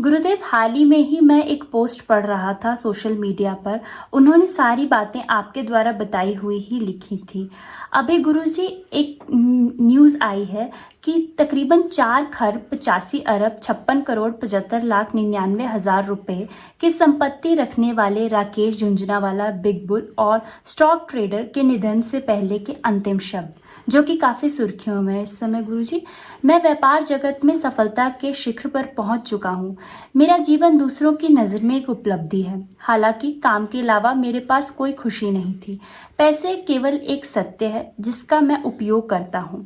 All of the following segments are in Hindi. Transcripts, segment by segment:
गुरुदेव, हाल ही में ही मैं एक पोस्ट पढ़ रहा था सोशल मीडिया पर। उन्होंने सारी बातें आपके द्वारा बताई हुई ही लिखी थी। अभी गुरुजी एक न्यूज़ आई है कि तकरीबन 4 खरब 85 अरब 56 करोड़ 75 लाख 99 हज़ार रुपए की संपत्ति रखने वाले राकेश झुंझुनवाला बिग बुल और स्टॉक ट्रेडर के निधन से पहले के अंतिम शब्द, जो कि काफ़ी सुर्खियों में है इस समय। गुरुजी, मैं व्यापार जगत में सफलता के शिखर पर पहुंच चुका हूं। मेरा जीवन दूसरों की नज़र में एक उपलब्धि है। हालांकि काम के अलावा मेरे पास कोई खुशी नहीं थी। पैसे केवल एक सत्य है जिसका मैं उपयोग करता हूं।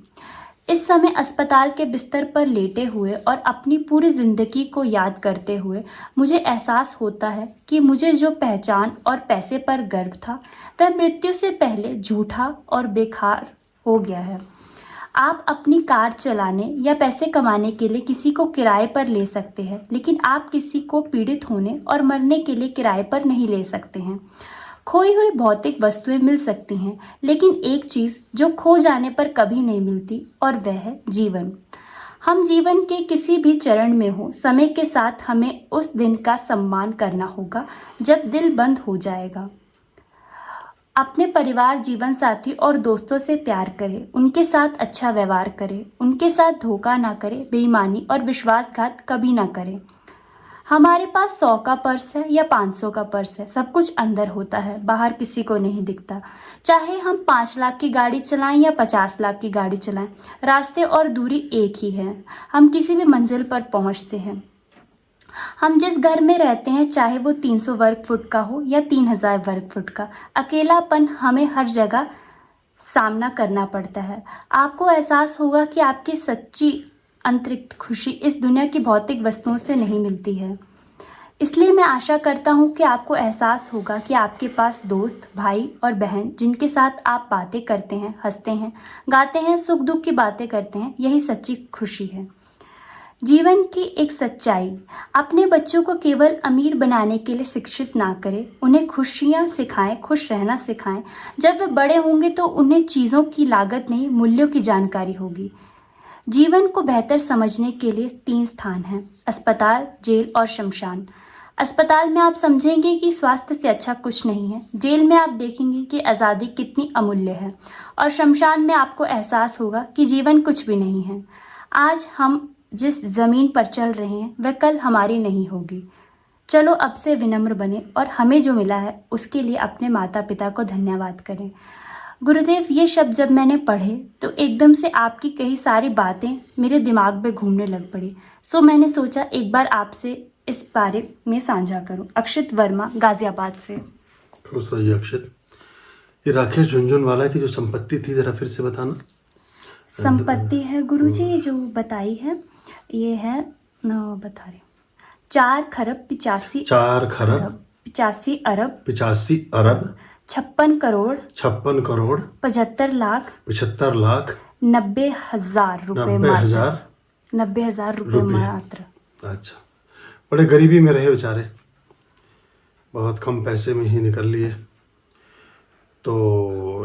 इस समय अस्पताल के बिस्तर पर लेटे हुए और अपनी पूरी जिंदगी को याद करते हुए मुझे एहसास होता है कि मुझे जो पहचान और पैसे पर गर्व था, वह मृत्यु से पहले झूठा और बेकार हो गया है। आप अपनी कार चलाने या पैसे कमाने के लिए किसी को किराए पर ले सकते हैं, लेकिन आप किसी को पीड़ित होने और मरने के लिए किराए पर नहीं ले सकते हैं। खोई हुई भौतिक वस्तुएं मिल सकती हैं, लेकिन एक चीज़ जो खो जाने पर कभी नहीं मिलती, और वह है जीवन। हम जीवन के किसी भी चरण में हो, समय के साथ हमें उस दिन का सम्मान करना होगा जब दिल बंद हो जाएगा। अपने परिवार, जीवन साथी और दोस्तों से प्यार करें, उनके साथ अच्छा व्यवहार करें, उनके साथ धोखा ना करें, बेईमानी और विश्वासघात कभी ना करें। हमारे पास 100 का पर्स है या 500 का पर्स है, सब कुछ अंदर होता है, बाहर किसी को नहीं दिखता। चाहे हम 5 लाख की गाड़ी चलाएं या 50 लाख की गाड़ी चलाएं, रास्ते और दूरी एक ही है। हम किसी भी मंजिल पर पहुंचते हैं। हम जिस घर में रहते हैं, चाहे वो 300 वर्ग फुट का हो या 3000 वर्ग फुट का, अकेलापन हमें हर जगह सामना करना पड़ता है। आपको एहसास होगा कि आपकी सच्ची आंतरिक खुशी इस दुनिया की भौतिक वस्तुओं से नहीं मिलती है। इसलिए मैं आशा करता हूँ कि आपको एहसास होगा कि आपके पास दोस्त, भाई और बहन जिनके साथ आप बातें करते हैं, हंसते हैं, गाते हैं, सुख दुख की बातें करते हैं, यही सच्ची खुशी है। जीवन की एक सच्चाई, अपने बच्चों को केवल अमीर बनाने के लिए शिक्षित ना करें, उन्हें खुशियाँ सिखाएं, खुश रहना सिखाएं। जब वे बड़े होंगे तो उन्हें चीज़ों की लागत नहीं, मूल्यों की जानकारी होगी। जीवन को बेहतर समझने के लिए 3 स्थान हैं: अस्पताल, जेल और शमशान। अस्पताल में आप समझेंगे कि स्वास्थ्य से अच्छा कुछ नहीं है। जेल में आप देखेंगे कि आज़ादी कितनी अमूल्य है। और शमशान में आपको एहसास होगा कि जीवन कुछ भी नहीं है। आज हम जिस ज़मीन पर चल रहे हैं वह कल हमारी नहीं होगी। चलो अब से विनम्र बने और हमें जो मिला है उसके लिए अपने माता पिता को धन्यवाद करें। गुरुदेव, ये शब्द जब मैंने पढ़े तो एकदम से आपकी कई सारी बातें मेरे दिमाग में घूमने लग पड़ी। सो मैंने सोचा एक बार आपसे इस बारे में साझा करूं। अक्षित वर्मा, गाजियाबाद से। खुश रहिए अक्षित। ये राकेश झुनझुनवाला की जो संपत्ति थी, जरा फिर से बताना। संपत्ति है गुरुजी जो बताई है, ये है बता रही 4 खरब 85 अरब 56 अरब 56 करोड़ 75 लाख 90,000 रुपए 90,000 रुपए मात्र। अच्छा, बड़े गरीबी में रहे बेचारे, बहुत कम पैसे में ही निकल लिए। तो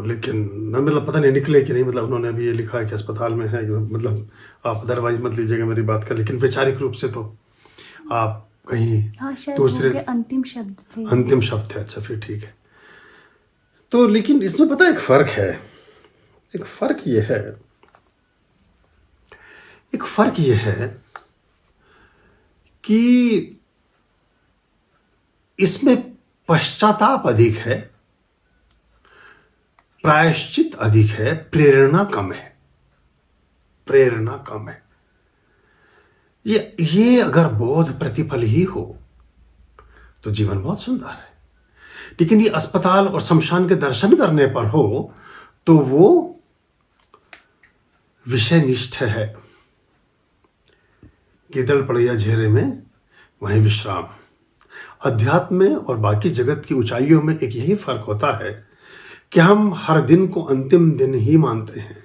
लेकिन मतलब पता नहीं निकले कि नहीं, मतलब उन्होंने अभी ये लिखा है कि अस्पताल में है, मतलब आप अदरवाइज मत लीजिएगा मेरी बात का, लेकिन वैचारिक रूप से तो आप कहीं दूसरे अंतिम शब्द थे। अच्छा फिर ठीक है। तो लेकिन इसमें पता है एक फर्क ये है कि इसमें पश्चाताप अधिक है, प्रायश्चित अधिक है, प्रेरणा कम है। ये अगर बोध प्रतिफल ही हो तो जीवन बहुत सुंदर है, लेकिन ये अस्पताल और शमशान के दर्शन करने पर हो तो वो विषय निष्ठ है। गिदड़ पड़िया झेरे में वहीं विश्राम। अध्यात्म में और बाकी जगत की ऊंचाइयों में एक यही फर्क होता है कि हम हर दिन को अंतिम दिन ही मानते हैं।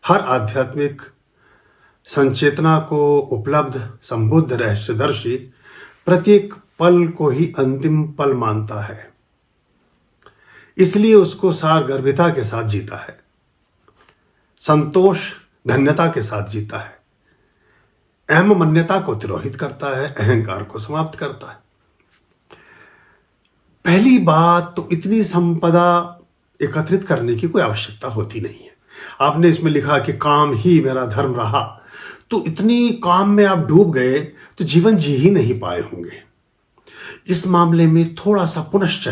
हर आध्यात्मिक संचेतना को उपलब्ध संबुद्ध रहस्यदर्शी प्रत्येक पल को ही अंतिम पल मानता है, इसलिए उसको सारगर्भिता के साथ जीता है, संतोष धन्यता के साथ जीता है। अहम मान्यता को तिरोहित करता है, अहंकार को समाप्त करता है। पहली बात तो इतनी संपदा एकत्रित करने की कोई आवश्यकता होती नहीं है। आपने इसमें लिखा कि काम ही मेरा धर्म रहा, तो इतनी काम में आप डूब गए तो जीवन जी ही नहीं पाए होंगे। इस मामले में थोड़ा सा पुनश्च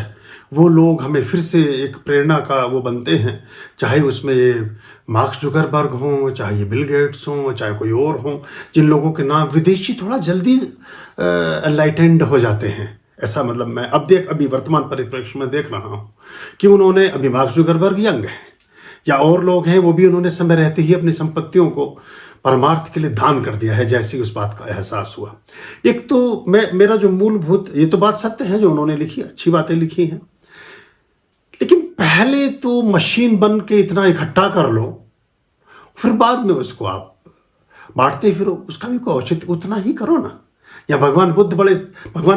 वो लोग हमें फिर से एक प्रेरणा का वो बनते हैं, चाहे उसमें ये मार्क जुकरबर्ग हों, चाहे ये बिल गेट्स हों, चाहे कोई और हों, जिन लोगों के नाम विदेशी थोड़ा जल्दी एनलाइटेंड हो जाते हैं। ऐसा मतलब मैं अभी वर्तमान परिप्रेक्ष्य में देख रहा हूँ कि उन्होंने अभी मार्क जुकरबर्ग यंग है या और लोग हैं, वो भी उन्होंने समय रहते ही अपनी संपत्तियों को परमार्थ के लिए दान कर दिया है, जैसे उस बात का एहसास हुआ। एक तो मेरा जो मूलभूत, ये तो बात सत्य है जो उन्होंने लिखी, अच्छी बातें लिखी हैं, लेकिन पहले तो मशीन बन के इतना इकट्ठा कर लो, फिर बाद में उसको आप बांटते फिरो, उसका भी कोई औचित्य उतना ही करो ना। या भगवान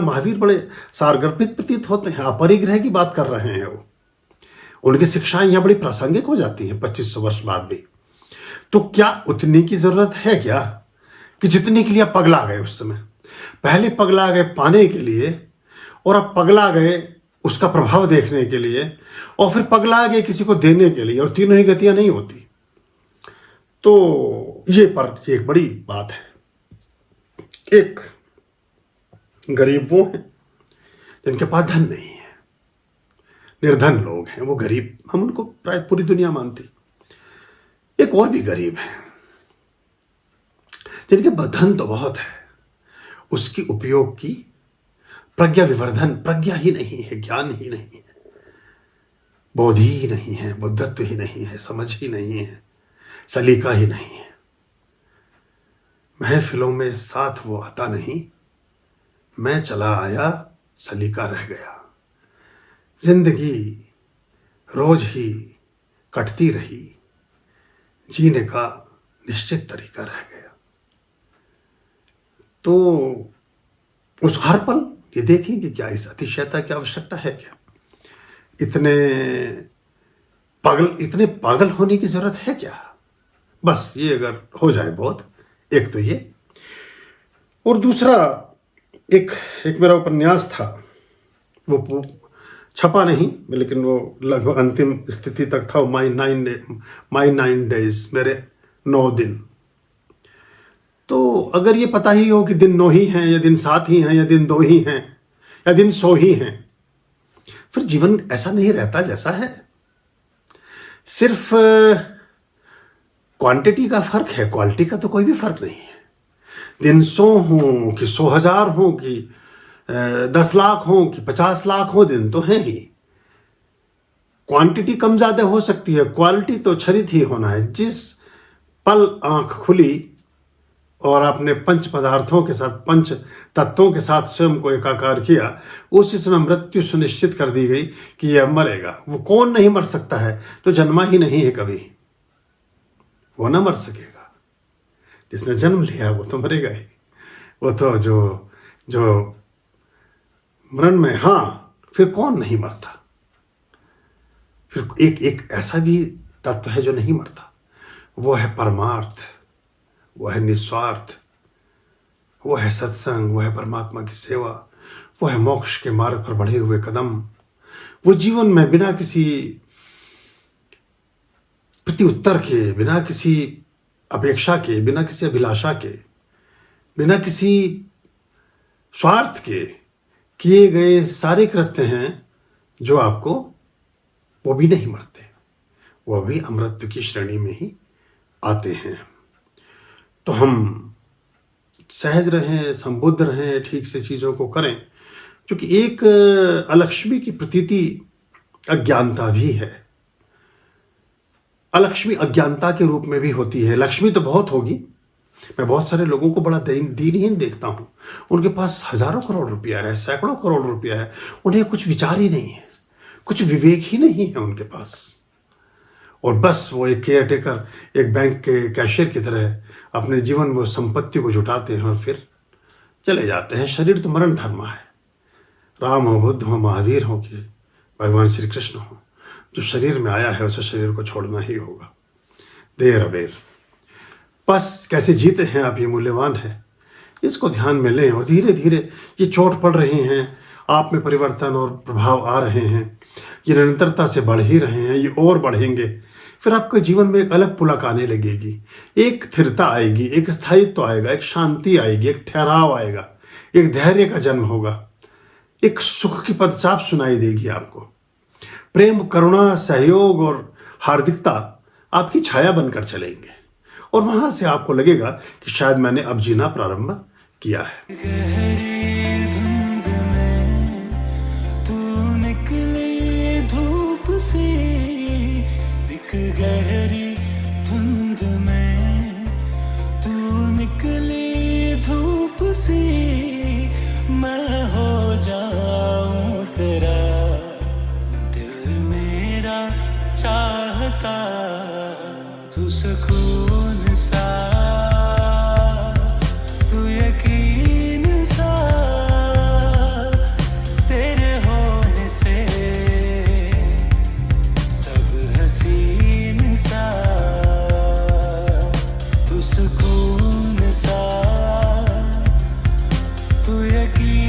महावीर बड़े सारगर्भित प्रतीत होते हैं, अपरिग्रह की बात कर रहे हैं वो, उनकी शिक्षाएं यहाँ बड़ी प्रासंगिक हो जाती हैं 2500 वर्ष बाद भी। तो क्या उतनी की जरूरत है क्या कि जितनी के लिए आप पगला गए उस समय? पहले पगला गए पाने के लिए, और अब पगला गए उसका प्रभाव देखने के लिए, और फिर पगला गए किसी को देने के लिए, और तीनों ही गतियां नहीं होती। तो ये एक बड़ी बात है। एक गरीब वो हैं जिनके पास धन नहीं है, निर्धन लोग हैं, वो गरीब, हम उनको प्राय पूरी दुनिया मानती। एक और भी गरीब है जिनके धन तो बहुत है, उसकी उपयोग की प्रज्ञा विवर्धन, प्रज्ञा ही नहीं है, ज्ञान ही नहीं है, बोधि ही नहीं है, बुद्धत्व ही नहीं है, समझ ही नहीं है, सलीका ही नहीं है। महफिलों में साथ वो आता नहीं, मैं चला आया सलीका रह गया। जिंदगी रोज ही कटती रही, जीने का निश्चित तरीका रह गया। तो उस हर पल ये देखें कि क्या इस अतिशयता की आवश्यकता है क्या? इतने पागल होने की जरूरत है क्या? बस ये अगर हो जाए बहुत। एक तो ये, और दूसरा एक मेरा उपन्यास था, वो छपा नहीं लेकिन वो लगभग अंतिम स्थिति तक था, माई 9 डेज, मेरे 9 दिन। तो अगर ये पता ही हो कि दिन 9 ही हैं, या दिन 7 ही हैं, या दिन 2 ही हैं, या दिन 100 ही हैं, फिर जीवन ऐसा नहीं रहता जैसा है। सिर्फ क्वांटिटी का फर्क है, क्वालिटी का तो कोई भी फर्क नहीं है। दिन 100 हो कि 100,000 हो कि 10 लाख हो कि 50 लाख हो, दिन तो है ही। क्वांटिटी कम ज्यादा हो सकती है, क्वालिटी तो छरित ही होना है। जिस पल आंख खुली और आपने पंच पदार्थों के साथ, पंच तत्वों के साथ स्वयं को एकाकार किया, उसी समय मृत्यु सुनिश्चित कर दी गई कि यह मरेगा। वो कौन नहीं मर सकता है? तो जन्मा ही नहीं है कभी, वो ना मर सकेगा। जिसने जन्म लिया वो तो मरेगा ही। वो तो जो मरण में, हाँ, फिर कौन नहीं मरता? फिर एक ऐसा भी तत्व है जो नहीं मरता, वो है परमार्थ, वो है निस्वार्थ, वो है सत्संग, वो है परमात्मा की सेवा, वो है मोक्ष के मार्ग पर बढ़े हुए कदम। वो जीवन में बिना किसी प्रति उत्तर के, बिना किसी अपेक्षा के, बिना किसी अभिलाषा के, बिना किसी स्वार्थ के किए गए सारे कृत्य हैं जो आपको, वो भी नहीं मरते, वो भी अमृत की श्रेणी में ही आते हैं। तो हम सहज रहें, संबुद्ध रहें, ठीक से चीज़ों को करें, क्योंकि एक अलक्ष्मी की प्रतीति अज्ञानता भी है। अलक्ष्मी अज्ञानता के रूप में भी होती है। लक्ष्मी तो बहुत होगी, मैं बहुत सारे लोगों को बड़ा दीनहीन देखता हूँ, उनके पास हजारों करोड़ रुपया है, सैकड़ों करोड़ रुपया है, उन्हें कुछ विचार ही नहीं है, कुछ विवेक ही नहीं है उनके पास, और बस वो एक केयर टेकर, एक बैंक के कैशियर की तरह अपने जीवन में संपत्ति को जुटाते हैं और फिर चले जाते हैं। शरीर तो मरण धर्म है। राम हो, बुद्ध हो, महावीर हो कि भगवान श्री कृष्ण हो, जो शरीर में आया है उसे शरीर को छोड़ना ही होगा, देर अबेर। बस कैसे जीते हैं आप, ये मूल्यवान है। इसको ध्यान में लें और धीरे धीरे ये चोट पड़ रहे हैं, आप में परिवर्तन और प्रभाव आ रहे हैं, ये निरंतरता से बढ़ ही रहे हैं, ये और बढ़ेंगे। फिर आपके जीवन में एक अलग पुलक आने लगेगी, एक स्थिरता आएगी, एक स्थायित्व आएगा, एक शांति आएगी, एक ठहराव आएगा, एक धैर्य का जन्म होगा, एक सुख की पदचाप सुनाई देगी आपको। प्रेम, करुणा, सहयोग और हार्दिकता आपकी छाया बनकर चलेंगे और वहां से आपको लगेगा कि शायद मैंने अब जीना प्रारंभ किया है। गहरी धुंध में तू निकले धूप से, दिख गहरी धुंध में तू निकले धूप से, मैं हो जाऊं तेरा, दिल मेरा चाहता, तू सुकून सा, तू यकीन सा, तेरे होने से सब हसीन सा, तू सुकून सा, तू यकीन